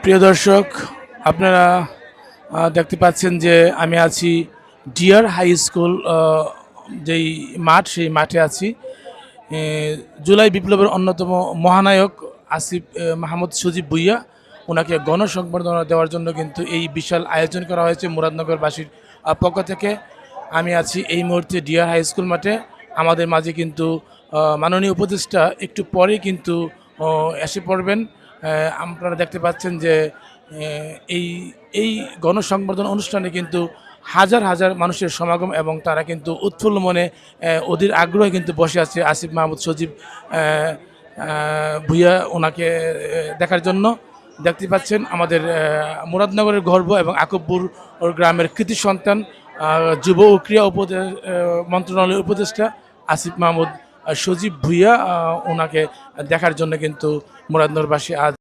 প্রিয় দর্শক, আপনারা দেখতে পাচ্ছেন যে আমি আছি ডিয়ার হাই স্কুল, যেই মাঠ সেই মাঠে আছি। এ, জুলাই বিপ্লবের অন্যতম মহানায়ক আসিফ মাহমুদ সজীব ভুঁইয়া, ওনাকে গণসংবর্ধনা দেওয়ার জন্য কিন্তু এই বিশাল আয়োজন করা হয়েছে মুরাদনগরবাসীর পক্ষ থেকে। আমি আছি এই মুহূর্তে ডিয়ার হাই স্কুল মাঠে। আমাদের মাঝে কিন্তু মাননীয় উপদেষ্টা একটু পরে কিন্তু এসে পড়বেন। আপনারা দেখতে পাচ্ছেন যে এই এই গণসংবর্ধনা অনুষ্ঠানে কিন্তু হাজার হাজার মানুষের সমাগম, এবং তারা কিন্তু উৎফুল্ল মনে অধীর আগ্রহে কিন্তু বসে আছে আসিফ মাহমুদ সজীব ভুঁইয়া ওনাকে দেখার জন্য। দেখতে পাচ্ছেন আমাদের মুরাদনগরের গর্ব এবং আকবপুর গ্রামের কৃতি সন্তান, যুব ও ক্রীড়া মন্ত্রণালয়ের উপদেষ্টা আসিফ মাহমুদ সজীব ভুঁইয়া, ওনাকে দেখার জন্য কিন্তু মুরাদনগরবাসী আজ